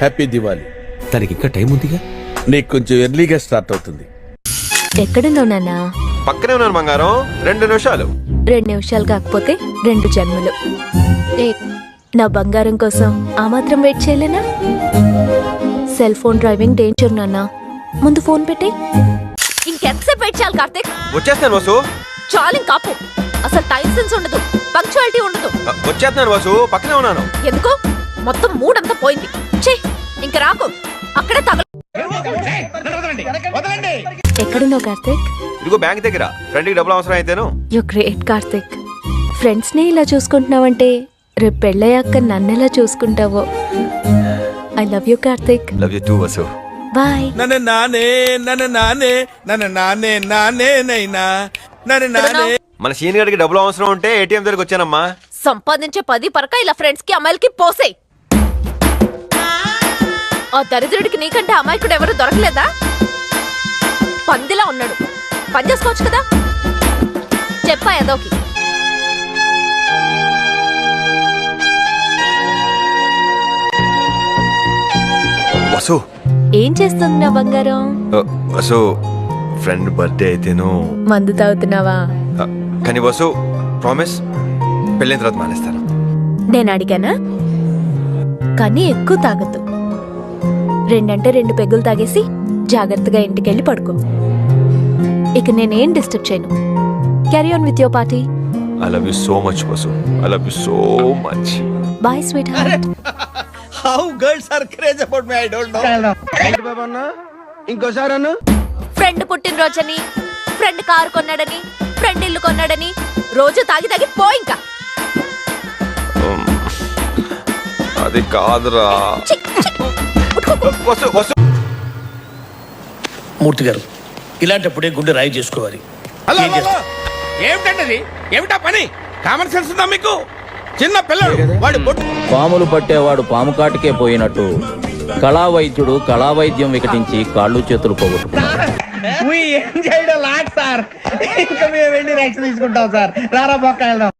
Happy Diwali. తనకి ఇంకా time ఉందిగా. నీకు కొంచెం ఎర్లీగా స్టార్ట్ అవుతుంది. ఎక్కడున్నావు నాన్న? పక్కనే ఉన్నాను బంగారం. 2 నిమిషాలు. 2 నిమిషాలు కాకపోతే 2 జన్మలు. నా బంగారం కోసం ఆ మాత్రం వెయిట్ చేయలేనా? సెల్ ఫోన్ డ్రైవింగ్ డేంజర్ నాన్న. ముందు ఫోన్ పెట్టే. ఇంకెంతసేపు వెయిట్ చేయాలి కార్తీక్? వచ్చేస్తాను వసు. చాలు కాపు. అసలు టైం సెన్స్ ఉండదు, పంక్చువాలిటీ ఉండదు. వచ్చేస్తున్నాను వసు, పక్కనే ఉన్నాను. ఎందుకు? మొత్తం మూడంతా పోయింది. ఛీ, ఇంక రాకు. అక్కడే తగల. ఎక్కడున్నావు కార్తీక్? ఇదిగో బ్యాంక్ దగ్గర. ఫ్రెండ్కి డబ్బులు అవసరం అయితేను. You great Karthik. ఫ్రెండ్స్ ని ఇలా చూసుకుంటున్నావంటే రేపు పెళ్ళయ్యాక నన్నెలా చూసుకుంటావో. I love you Karthik. Love you too Vasu. Bye. నన్ను నానే నన్ను నానే నన్ను నానే నానే నైనా నన్ను నానే. మన సీన్ గడికి డబ్బులు అవసరం ఉంటే ఏటీఎం దగ్గరికి వచ్చానమ్మా. సంపాదించే 10 పరక ఇలా ఫ్రెండ్స్ కి అమ్మాయిలకి పోసేయ్. ఆ దరిద్రుడికి నీకంటే అమాయకుడు ఎవరు దొరకలేదా? పందిలా ఉన్నాడు. పని చేసుకోవచ్చు కదా. చెప్పా ఏదోకి. వసు, ఏం చేస్తుంది నా బంగారం? వసు ఫ్రెండ్ బర్త్డే అయితేను. మందు తాగుతున్నావా? కానీ వసు ప్రామిస్, పెళ్ళైన తర్వాత మానేస్తాను. నేను అడిగానా? కానీ ఎక్కువ తాగద్దు. 2 అంటే 2 పెగ్గులు తాగేసి జాగ్రత్తగా ఇంటికెళ్ళి పడుకో. ఇక నేనేం డిస్టర్బ్ చేయను. Carry on with your party. I love you so much Vasu. I love you so much. Bye sweetheart. How girls are crazy about me I don't know. ఇంకోసారి అన్న ఫ్రెండ్ పుట్టినరోజని, ఫ్రెండ్ కారు కొన్నాడని, friend ఇల్లు కొన్నాడని రోజు తాగి తాగి పో. ఇంకా అది కాదురా. వసు వసు. మూర్తి గారు, ఇలాంటప్పుడే గుండె రాయి చేసుకోవాలి. హలో ఏమిటండి? ఏమిటా పని? కామన్ సెన్స్ ఉందా మీకు? చిన్న పిల్లడు వాడు పాములు పట్టేవాడు పాము కాటికే పోయినట్టు కళావైద్యుడు కళావైద్యం వికటించి కాళ్ళు చేతులు పోగొట్టుకున్నాడు. ఏం చేయడం లాట్ సార్. ఇంకా మేము వెళ్ళి రియాక్షన్ తీసుకుంటాం సార్. రారా పక్క వెళ్దాం.